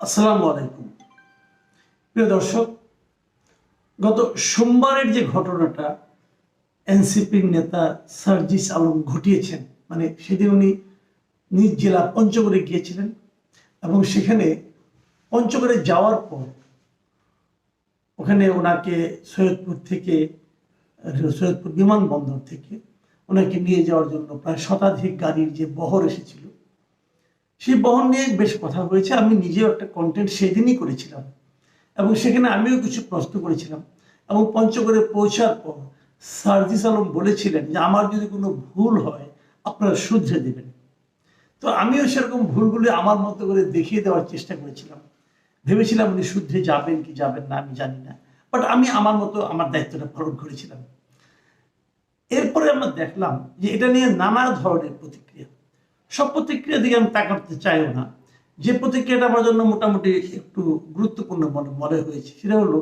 আসসালামু আলাইকুম প্রিয় দর্শক, গত সোমবারের যে ঘটনাটা এনসিপির নেতা সার্জিস আলম ঘটিয়েছেন, মানে সেদিন উনি নিজ জেলা পঞ্চগড়ে গিয়েছিলেন এবং সেখানে পঞ্চগড়ে যাওয়ার পর ওখানে ওনাকে সৈয়দপুর বিমানবন্দর থেকে ওনাকে নিয়ে যাওয়ার জন্য প্রায় শতাধিক গাড়ির যে বহর এসেছিল, সেই বহর নিয়ে বেশ কথা হয়েছে। আমি নিজেও একটা কন্টেন্ট সেদিনই করেছিলাম এবং সেখানে আমিও কিছু প্রশ্ন করেছিলাম এবং পঞ্চগড়ে পৌঁছার পর সার্জিস আলম বলেছিলেন যে আমার যদি কোনো ভুল হয় আপনারা শুধরে দেবেন। তো আমিও সেরকম ভুলগুলি আমার মতো করে দেখিয়ে দেওয়ার চেষ্টা করেছিলাম। ভেবেছিলাম উনি শুধরে যাবেন কি যাবেন না আমি জানি না, বাট আমি আমার মতো আমার দায়িত্বটা পালন করেছিলাম। এরপরে আমরা দেখলাম যে এটা নিয়ে নানা ধরনের প্রতিক্রিয়া। সব প্রতিক্রিয়া দিকে আমি তাকাতে চাইও না। যে প্রতিক্রিয়াটা আমার জন্য মোটামুটি একটু গুরুত্বপূর্ণ মনে হয়েছে সেটা হলো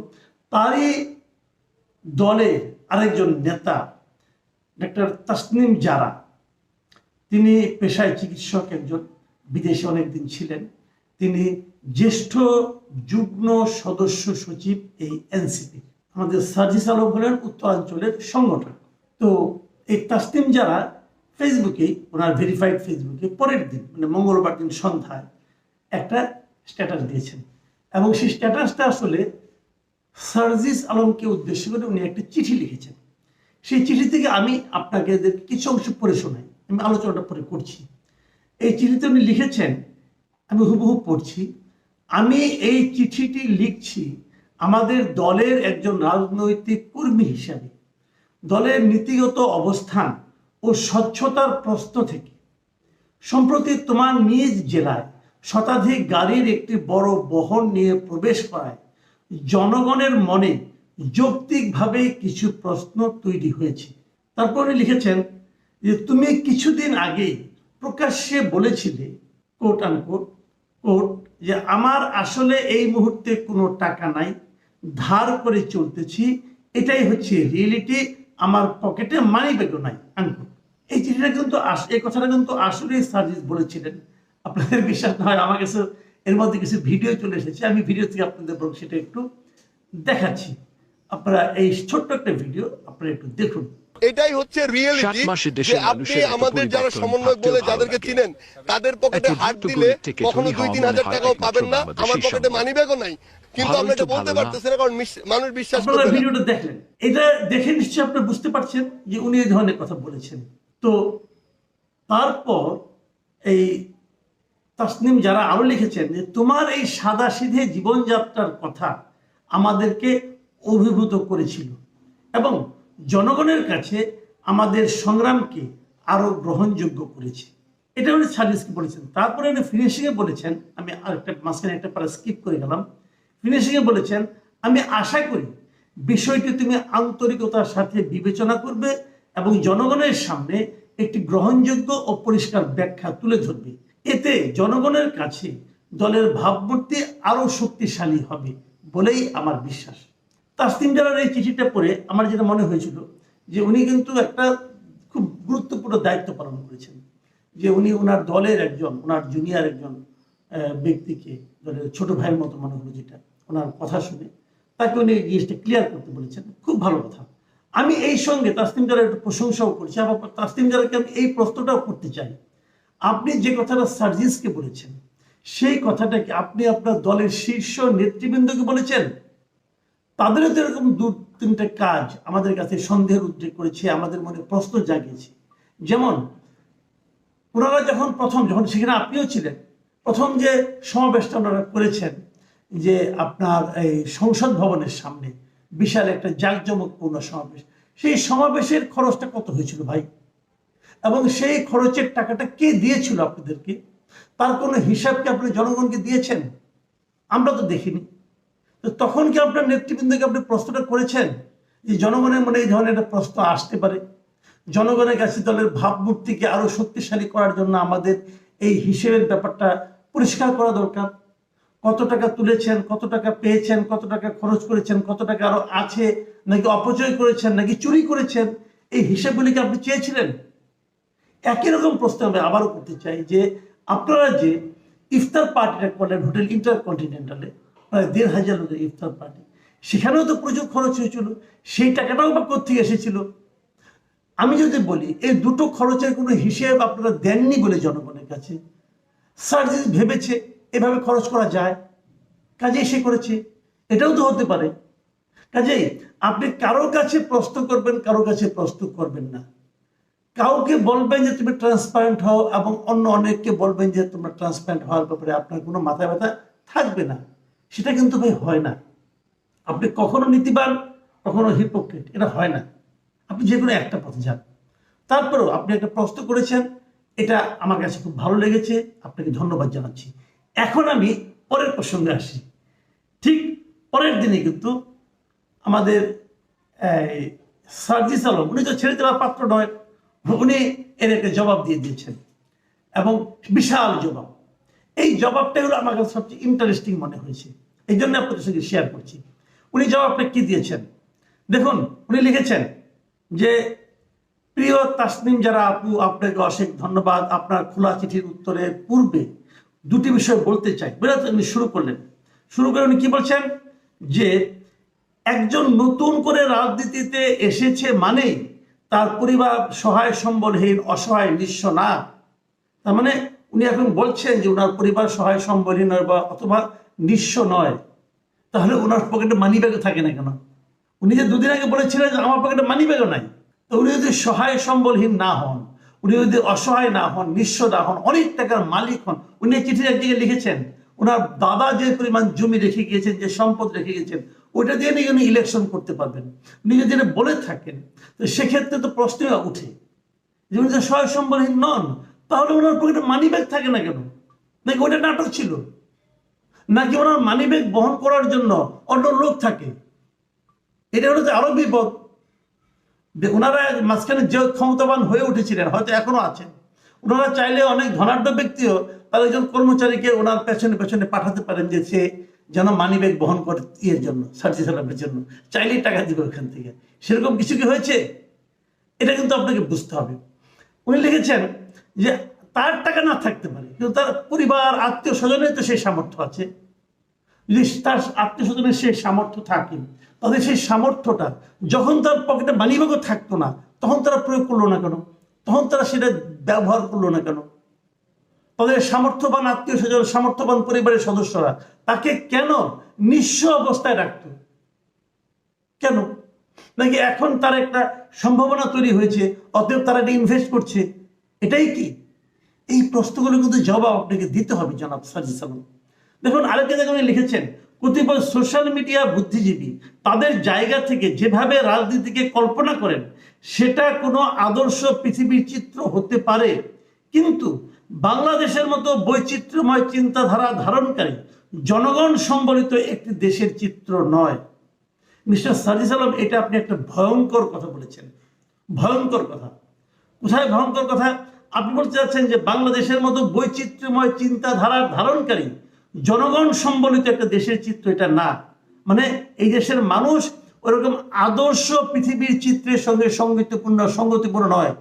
তারই দলের আরেকজন নেতা ডক্টর তাসনিম জারা। তিনি পেশায় চিকিৎসক, একজন বিদেশে অনেকদিন ছিলেন। তিনি জ্যেষ্ঠ যুগ্ম সদস্য সচিব এই এনসিপি। আমাদের সার্জিস আলম হলেন উত্তরাঞ্চলের সংগঠক। তো এই তাসনিম জারা ফেসবুকে, ওনার ভেরিফাইড ফেসবুকে পরের দিন মানে মঙ্গলবার দিন সন্ধ্যায় একটা স্ট্যাটাস দিয়েছেন এবং সেই স্ট্যাটাসটা আসলে সার্জিস আলমকে উদ্দেশ্য করে উনি একটা চিঠি লিখেছেন। সেই চিঠি থেকে আমি আপনাকে কিছু অংশ পড়ে শোনাই, আমি আলোচনাটা পরে করছি। এই চিঠিতে উনি লিখেছেন, আমি হুবহু পড়ছি। আমি এই চিঠিটি লিখছি আমাদের দলের একজন রাজনৈতিক কর্মী হিসাবে, দলের নীতিগত অবস্থান ও স্বচ্ছতার প্রশ্ন থেকে। সম্প্রতি তোমার নিজ জেলায় শতাধিক গাড়ির একটি বড় বহর নিয়ে প্রবেশ করায় জনগণের মনে যৌক্তিকভাবে কিছু প্রশ্ন তৈরি হয়েছে। তারপর উনি লিখেছেন যে তুমি কিছুদিন আগেই প্রকাশ্যে বলেছিলে কোট আনকোট কোট যে আমার আসলে এই মুহূর্তে কোনো টাকা নাই, ধার করে চলতেছি, এটাই হচ্ছে রিয়েলিটি, আমার পকেটে মানি ব্যাগও নাই আনকোট। এই চিঠিটা কিন্তু এই কথাটা কিন্তু আসলেই সার্জিস বলেছিলেন। আপনাদের বিশ্বাস না হয় আমার কাছে এর মধ্যে কিছু ভিডিও চলে এসেছে, আমি ভিডিও থেকে আপনাদের বরং সেটা একটু দেখাচ্ছি। আপনারা এই ছোট্ট একটা ভিডিও আপনারা একটু দেখুন। এটাই হচ্ছে রিয়েলিটি যে আপনি আমাদের যারা সমন্বয় বলে যাদেরকে চিনেন তাদের পকেটে হাত দিলে কখনো 2-3 হাজার টাকাও পাবেন না, আমার পকেটে মানি ব্যাগও নাই, কিন্তু আপনি এটা বলতে পারতেছেন না কারণ মানুষ বিশ্বাস করে না। ভিডিওটা দেখলেন, এটা দেখে নিশ্চয়ই আপনি বুঝতে পারছেন যে উনি এই ধরনের কথা বলেছেন। তো তারপর এই তাসনিম যারা আরো লিখেছেন যে তোমার এই সাদাসিধে জীবনযাত্রার কথা আমাদেরকে অভিভূত করেছিল এবং জনগণের কাছে আমাদের সংগ্রামকে আরো গ্রহণযোগ্য করেছে। এটা উনি সার্জিসকে বলেছেন। তারপরে উনি ফিনিশিংয়ে বলেছেন, আমি আরেকটা মাঝখানে একটা পারা স্কিপ করে গেলাম। ফিনিশিংয়ে বলেছেন, আমি আশা করি বিষয়টি তুমি আন্তরিকতার সাথে বিবেচনা করবে এবং জনগণের সামনে একটি গ্রহণযোগ্য ও পরিষ্কার ব্যাখ্যা তুলে ধরবে। এতে জনগণের কাছে দলের ভাবমূর্তি আরো শক্তিশালী হবে বলেই আমার বিশ্বাস। তাসনিম জারার এই চিঠিটা পড়ে আমার যেটা মনে হয়েছিল যে উনি কিন্তু একটা খুব গুরুত্বপূর্ণ দায়িত্ব পালন করেছেন। যে উনি ওনার দলের একজন, ওনার জুনিয়র একজন ব্যক্তিকে, দলের ছোট ভাইয়ের মতো মনে হলো যেটা, ওনার কথা শুনে তাকে উনি জিনিসটা ক্লিয়ার করতে বলেছেন। খুব ভালো কথা। আমি এই সঙ্গে তাসনিম জারার একটু প্রশংসাও করছি, আবার তাসনিম জারাকে আমি এই প্রশ্নটাও করতে চাই। আপনি যে কথাটা সার্জিসকে বলেছেন সেই কথাটাকে আপনি আপনার দলের শীর্ষ নেতৃবৃন্দকে বলেছেন? তাদেরও তো এরকম 2-3টে কাজ আমাদের কাছে সন্দেহের উদ্রেক করেছে, আমাদের মনে প্রশ্ন জাগিয়েছে। যেমন ওনারা যখন সেখানে আপনিও ছিলেন, প্রথম যে সমাবেশটা ওনারা করেছেন যে আপনার এই সংসদ ভবনের সামনে বিশাল একটা জাঁকজমকপূর্ণ সমাবেশ, সেই সমাবেশের খরচটা কত হয়েছিল ভাই? এবং সেই খরচের টাকাটা কে দিয়েছিল আপনাদেরকে? তার কোনো হিসাব কি আপনি জনগণকে দিয়েছেন? আমরা তো দেখিনি। তো তখন কি আপনার নেতৃবৃন্দকে আপনি প্রশ্নটা করেছেন যে জনগণের মনে এই ধরনের একটা প্রশ্ন আসতে পারে? জনগণের কাছে দলের ভাবমূর্তিকে আরো শক্তিশালী করার জন্য আমাদের এই হিসেবের ব্যাপারটা পরিষ্কার করা দরকার। কত টাকা তুলেছেন, কত টাকা পেয়েছেন, কত টাকা খরচ করেছেন, কত টাকা আরো আছে, নাকি অপচয় করেছেন, নাকি চুরি করেছেন, এই হিসেবগুলিকে আপনি চেয়েছিলেন? একই রকম প্রশ্ন আমি আবারও করতে চাই যে আপনারা যে ইফতার পার্টিটা করলেন হোটেল ইন্টারকন্টিনেন্টালে, প্রায় ১,৫০০ লোকের ইফতার পার্টি, সেখানেও তো প্রচুর খরচ হয়েছিল, সেই টাকাটাও বা কোথেকে এসেছিল? আমি যদি বলি এই দুটো খরচের কোনো হিসেব আপনারা দেননি বলে জনগণের কাছে, স্যার যদি ভেবেছে এভাবে খরচ করা যায়, কাজেই সে করেছে, এটাও তো হতে পারে। কাজেই আপনি কারোর কাছে প্রশ্ন করবেন, কারোর কাছে প্রশ্ন করবেন না, কাউকে বলবেন যে তুমি ট্রান্সপারেন্ট হও এবং অন্য অনেককে বলবেন যে তোমরা ট্রান্সপারেন্ট হওয়ার ব্যাপারে আপনার কোনো মাথা ব্যথা থাকবে না, সেটা কিন্তু ভাই হয় না। আপনি কখনো নীতিবান, কখনো হিপোক্রেট, এটা হয় না। আপনি যে কোনো একটা পথে যান। তারপরেও আপনি একটা প্রশ্ন করেছেন, এটা আমার কাছে খুব ভালো লেগেছে, আপনাকে ধন্যবাদ জানাচ্ছি। এখন আমি পরের প্রসঙ্গে আসি। ঠিক পরের দিনে কিন্তু আমাদের সার্জিস আলম, উনি তো ছেড়ে দেওয়ার পাত্র নয়, উনি এর একটা জবাব দিয়ে দিয়েছেন এবং বিশাল জবাব। এই জবাবটাই হলো আমার কাছে সবচেয়ে ইন্টারেস্টিং মনে হয়েছে, এই জন্য আপনাদের সঙ্গে শেয়ার করছি। উনি জবাবটা কি দিয়েছেন দেখুন। উনি লিখেছেন যে প্রিয় তাসনিম যারা আপু, আপনাকে অশেষ ধন্যবাদ। আপনার খোলা চিঠির উত্তরের পূর্বে দুটি বিষয় বলতে চাই। বেরোতে উনি শুরু করে উনি কি বলছেন যে একজন নতুন করে রাজনীতিতে এসেছে মানেই তার পরিবার সহায় সম্বলহীন, অসহায়, নিঃস্ব না। তার মানে উনি এখন বলছেন যে ওনার পরিবার সহায় সম্বলহীন বা অথবা নিঃস্ব নয়। তাহলে ওনার পকেটে মানি ব্যাগও থাকে না কেন? উনি যে দুদিন আগে বলেছিলেন যে আমার পকেটে মানি ব্যাগও নাই, তো উনি যদি সহায় সম্বলহীন না হন, উনি যদি অসহায় না হন, নিঃস্ব না হন, অনেক টাকার মালিক হন। উনি চিঠির একদিকে লিখেছেন ওনার দাদা যে পরিমাণ জমি রেখে গিয়েছেন, যে সম্পদ রেখে গেছেন, ওইটা দিয়ে নিয়ে উনি ইলেকশন করতে পারবেন। উনি যদি বলে থাকেন তো সেক্ষেত্রে তো প্রশ্ন উঠে যে উনি যে সহায় সম্বলহীন নন, তাহলে ওনার পকেটে মানি ব্যাগ থাকে না কেন? নাকি ওটা নাটক ছিল? নাকি ওনার মানি ব্যাগ বহন করার জন্য অন্য লোক থাকে? এটা হলো আরো বিপদ। ওনারা মাঝখানে যে ক্ষমতাবান হয়ে উঠেছিলেন, হয়তো এখনো আছেন, ওনারা চাইলে অনেক ধনাঢ্য ব্যক্তিও তার একজন কর্মচারীকে ওনার পেছনে পেছনে পাঠাতে পারেন যে সে যেন মানি ব্যাগ বহন করে ইয়ের জন্য, সার্জি সালামের জন্য, চাইলেই টাকা দিবে ওখান থেকে। সেরকম কিছু কি হয়েছে? এটা কিন্তু আপনাকে বুঝতে হবে। উনি লিখেছেন যে তার টাকা না থাকতে পারে, কিন্তু তার পরিবার, আত্মীয় স্বজনের তো সেই সামর্থ্য আছে। যদি তার আত্মীয় স্বজনের সেই সামর্থ্য থাকে, তাদের সেই সামর্থ্যটা যখন তার পকেটে মানিব্যাগও থাকতো না, তখন তারা প্রয়োগ করলো না কেন? তখন তারা সেটা ব্যবহার করলো না কেন? তাদের সামর্থ্যবান আত্মীয় স্বজন, সামর্থ্যবান পরিবারের সদস্যরা তাকে কেন নিঃস্ব অবস্থায় রাখতো? কেন? নাকি এখন তার একটা সম্ভাবনা তৈরি হয়েছে, অতএব তারা এটা ইনভেস্ট করছে? এটাই কি? এই প্রশ্নগুলো কিন্তু জবাব আপনাকে দিতে হবে জনাব সার্জিস আলম। দেখুন আরেকটা জায়গায় উনি লিখেছেন কতিপয় সোশ্যাল মিডিয়া বুদ্ধিজীবী তাদের জায়গা থেকে যেভাবে রাজনীতিকে কল্পনা করেন সেটা কোনো আদর্শ পৃথিবীর চিত্র হতে পারে, কিন্তু বাংলাদেশের মতো বৈচিত্র্যময় চিন্তাধারা ধারণকারী জনগণ সম্বলিত একটি দেশের চিত্র নয়। মিস্টার সার্জিস আলম, এটা আপনি একটা ভয়ঙ্কর কথা বলেছেন। ভয়ঙ্কর কথা। কোথায় ভয়ঙ্কর কথা? আপনি বলতে চাচ্ছেন যে বাংলাদেশের মতো বৈচিত্র্যময় চিন্তাধারার ধারণকারী জনগণ সম্বলিত একটা দেশের চিত্র এটা না। মানে এই দেশের মানুষ ওরকম আদর্শ পৃথিবীর চিত্রের সঙ্গে সঙ্গতিপূর্ণ নয়।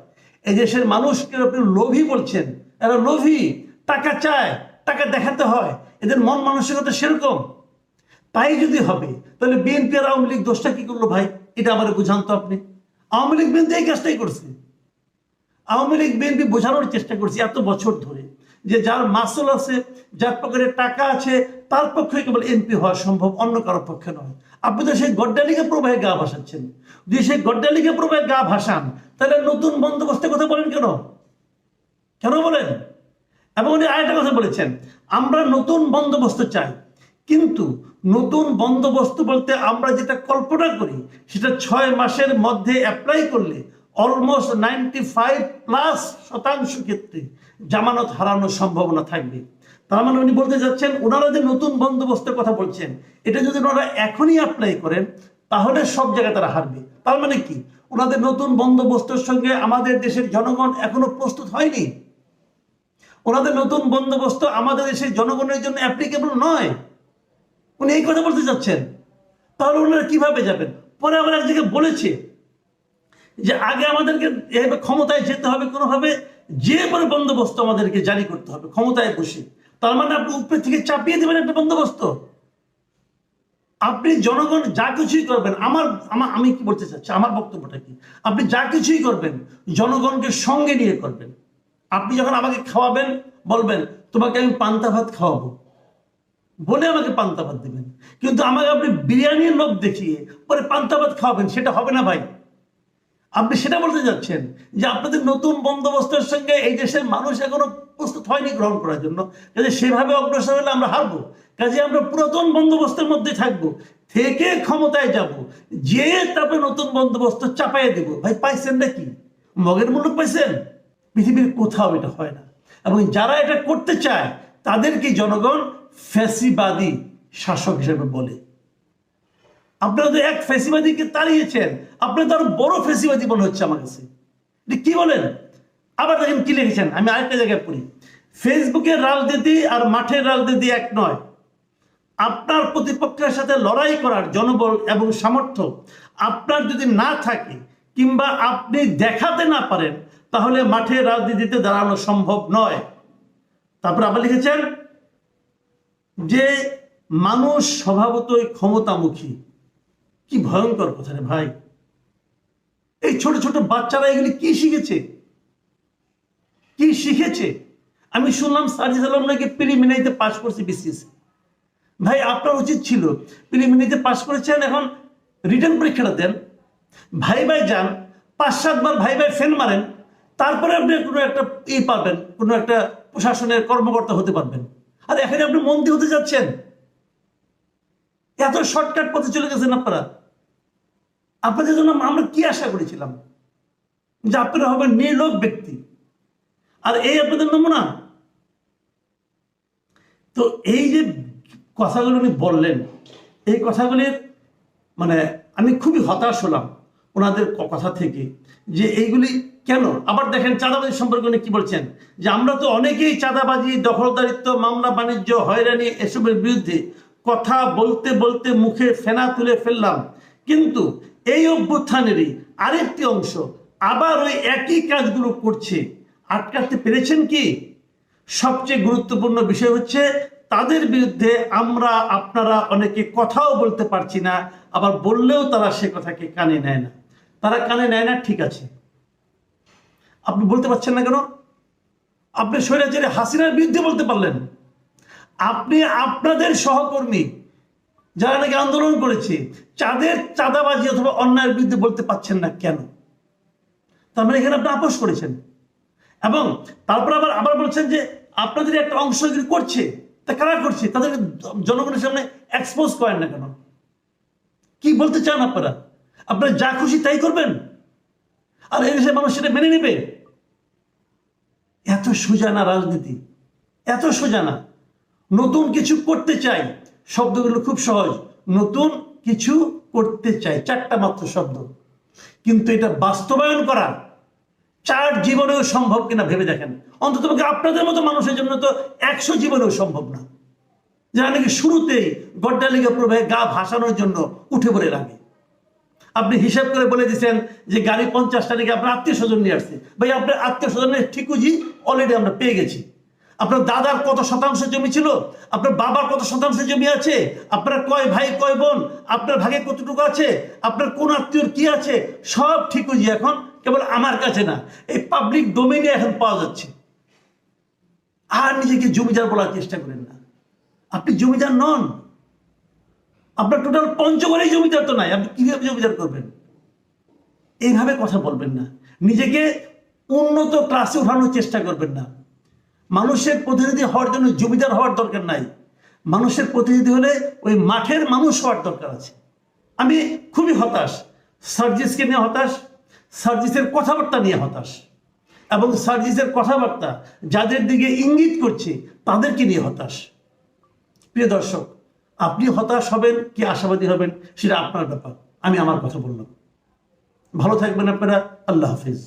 এই দেশের মানুষকে আপনি লোভী বলছেন, এরা লোভী, টাকা চায়, টাকা দেখাতে হয়, এদের মন মানসিকতা সেরকম। তাই যদি হবে তাহলে বিএনপি আর আওয়ামী লীগ দোষটা কি করলো ভাই? এটা আমার বুঝান তো আপনি। আওয়ামী লীগ বিএনপি এই কাজটাই করছে। আওয়ামী লীগ বিএনপি বোঝানোর চেষ্টা করছে এত বছর ধরে যে যার মাসল আছে, যার পকেটে টাকা আছে, তার পক্ষে কেবল এমপি হওয়া সম্ভব, অন্য কারোর পক্ষে নয়। আপনি তো সেই গড্ডালিকা প্রবাহে গা ভাসাচ্ছেন। যদি সেই গড্ডালিকা প্রবাহে গা ভাসান তাহলে নতুন বন্দোবস্তের কথা বলেন কেন? কেন বলেন? এবং উনি আরেকটা কথা বলেছেন, আমরা নতুন বন্দোবস্ত চাই, কিন্তু নতুন বন্দোবস্ত বলতে আমরা যেটা কল্পনা করি সেটা 6 মাসের মধ্যে অ্যাপ্লাই করলে অলমোস্ট 95+ ক্ষেত্রে জামানত হারানোর সম্ভাবনা থাকবে। তার মানে উনি বলতে যাচ্ছেন ওনারা যে নতুন বন্দোবস্তের কথা বলছেন, এটা যদি ওনারা এখনই অ্যাপ্লাই করেন তাহলে সব জায়গায় তারা হারবে। তার মানে কি? ওনাদের নতুন বন্দোবস্তের সঙ্গে আমাদের দেশের জনগণ এখনো প্রস্তুত হয়নি। ওনাদের নতুন বন্দোবস্ত আমাদের দেশের জনগণের জন্য অ্যাপ্লিকেবল নয়। উনি এই কথা বলতে চাচ্ছেন। তাহলে ওনারা কিভাবে যাবেন? পরে আবার এক জায়গায় বলেছে যে আগে আমাদেরকে ক্ষমতায় যেতে হবে কোনোভাবে, যে পরে বন্দোবস্ত আমাদেরকে জারি করতে হবে ক্ষমতায় বসে। তার মানে আপনি উপরে থেকে চাপিয়ে দেবেন একটা বন্দোবস্ত। আপনি জনগণ যা কিছুই করবেন, আমি কি বলতে চাচ্ছি, আমার বক্তব্যটা কি, আপনি যা কিছুই করবেন জনগণকে সঙ্গে নিয়ে করবেন। আপনি যখন আমাকে খাওয়াবেন বলবেন তোমাকে আমি পান্তা ভাত খাওয়াবো বলে আমাকে পান্তা ভাত দেবেন, কিন্তু আমাকে আপনি বিরিয়ানির লোভ দেখিয়ে পরে পান্তা ভাত খাওয়াবেন, সেটা হবে না ভাই। আপনি সেটা বলতে যাচ্ছেন যে আপনাদের নতুন বন্দোবস্তের সঙ্গে এই দেশের মানুষ এখনো প্রস্তুত হয়নি গ্রহণ করার জন্য, কাজে সেভাবে অগ্রসর হলে আমরা হারবো। কাজে আমরা পুরাতন বন্দোবস্তের মধ্যে থাকবো, থেকে ক্ষমতায় যাব, যে তারপরে নতুন বন্দোবস্ত চাপাইয়ে দেব। ভাই পাইছেন নাকি? মগের মূল্য পাইছেন? পৃথিবীর কোথাও এটা হয় না। এবং যারা এটা করতে চায় তাদেরকে জনগণ ফ্যাসিবাদী শাসক হিসেবে বলে। আপনারা তো এক ফ্যাসিবাদীকে তাড়িয়েছেন, আপনারা তো আরো বড় ফ্যাসিবাদী মনে হচ্ছে আমার কাছে। কি বলেন? আবার দেখেন কি লিখেছেন, আমি আরেকটা জায়গায় পড়ি, ফেসবুকের রাজনীতি আর মাঠের রাজনীতি এক নয়। আপনার প্রতিপক্ষের সাথে লড়াই করার জনবল এবং সামর্থ্য আপনার যদি না থাকে কিংবা আপনি দেখাতে না পারেন তাহলে মাঠের রাজনীতিতে দাঁড়ানো সম্ভব নয়। তারপর আবার লিখেছেন যে মানুষ স্বভাবতই ক্ষমতামুখী। কি ভয়ঙ্কর কথা রে ভাই! এই ছোট ছোট বাচ্চারা এগুলি কি শিখেছে, কি শিখেছে? আমি শুনলাম সার্জিস আলম নাকি প্রিলিমিনারিতে পাস করছে বিসিএস। ভাই আপনার উচিত ছিল প্রিলিমিনারিতে পাস করেছেন, এখন রিটেন পরীক্ষাটা দেন, ভাই যান, 5-7 বার ভাই ফেল মারেন, তারপরে আপনি কোনো একটা পাবেন, কোনো একটা প্রশাসনের কর্মকর্তা হতে পারবেন। আর এখানে আপনি মন্ত্রী হতে যাচ্ছেন, এত শর্টকাট পথে চলে গেছেন আপনারা। আপনাদের জন্য আমরা কি আশা করেছিলাম যে আপনারা হবেন নির্লোভ ব্যক্তি, আর এই আপনাদের নমুনা। তো এই যে কথাগুলো উনি বললেন, এই কথাগুলির মানে আমি খুবই হতাশ হলাম ওনাদের কথা থেকে, যে এইগুলি কেন। আবার দেখেন চাঁদাবাজি সম্পর্কে উনি কি বলছেন, যে আমরা তো অনেকেই চাঁদাবাজি, দখলদারিত্ব, মামলা বাণিজ্য, হয়রানি এসবের বিরুদ্ধে কথা বলতে বলতে মুখে ফেনা তুলে ফেললাম, কিন্তু এই অভ্যুত্থানেরই আরেকটি অংশ আবার ওই একই কাজগুলো করছে। আটকাতে পেরেছেন কি? সবচেয়ে গুরুত্বপূর্ণ বিষয় হচ্ছে তাদের বিরুদ্ধে আমরা আপনারা অনেকে কথাও বলতে পারছি না, আবার বললেও তারা সে কথাকে কানে নেয় না। তারা কানে নেয় না, ঠিক আছে, আপনি বলতে পারছেন না কেন? আপনি স্বৈরাচারী হাসিনার বিরুদ্ধে বলতে পারলেন, আপনি আপনাদের সহকর্মী যারা নাকি আন্দোলন করেছে তাদের চাঁদাবাজি অথবা অন্যায়ের বিরুদ্ধে বলতে পারছেন না কেন? তার মানে এখানে আপনি আপোষ করেছেন, এবং তারপর আবার বলছেন যে আপনাদের একটা অংশ করছে, তা কারা করছে তাদের জনগণের সামনে এক্সপোজ করেন না কেন? কি বলতে চান আপনারা? আপনারা যা খুশি তাই করবেন, আর এই দেশের মানুষ সেটা মেনে নেবে? এত সোজা না রাজনীতি, এত সোজা না। নতুন কিছু করতে চাই, শব্দগুলো খুব সহজ, নতুন কিছু করতে চাই, 4টা মাত্র শব্দ, কিন্তু এটা বাস্তবায়ন করা 4 জীবনেও সম্ভব কিনা ভেবে দেখেন। অন্তত আপনাদের মতো মানুষের জন্য তো 100 জীবনেও সম্ভব না, যারা নাকি শুরুতেই গড্ডালিগা প্রবাহে গা ভাসানোর জন্য উঠে পড়ে লাগে। আপনি হিসাব করে বলে দিচ্ছেন যে গাড়ি 50টা নাকি আপনার আত্মীয় স্বজন নিয়ে আসছে। ভাই আপনার আত্মীয় স্বজনের ঠিকুজি অলরেডি আমরা পেয়ে গেছি। আপনার দাদার কত শতাংশ জমি ছিল, আপনার বাবার কত শতাংশ জমি আছে, আপনার কয় ভাই কয় বোন, আপনার ভাগে কতটুকু আছে, আপনার কোন আত্মীয়র কি আছে, সব ঠিকুজি এখন কেবল আমার কাছে না, এই পাবলিক ডোমেইনে এখন পাওয়া যাচ্ছে। আর নিজেকে জমিদার বলার চেষ্টা করেন না, আপনি জমিদার নন। আপনার টোটাল পঞ্চগড়েই জমিদার তো নাই, আপনি কিভাবে জমিদার করবেন? এইভাবে কথা বলবেন না, নিজেকে উন্নত ক্লাসে উঠানোর চেষ্টা করবেন না। মানুষের প্রতিনিধি হওয়ার জন্য জমিদার হওয়ার দরকার নাই, মানুষের প্রতিনিধি হলে ওই মাঠের মানুষ হওয়ার দরকার আছে। আমি খুবই হতাশ, সার্জিসকে নিয়ে হতাশ, সার্জিসের কথাবার্তা নিয়ে হতাশ, এবং সার্জিসের কথাবার্তা যাদের দিকে ইঙ্গিত করছে তাদেরকে নিয়ে হতাশ। প্রিয় দর্শক, আপনি হতাশ হবেন কি আশাবাদী হবেন সেটা আপনার ব্যাপার, আমি আমার কথা বললাম। ভালো থাকবেন আপনারা, আল্লাহ হাফিজ।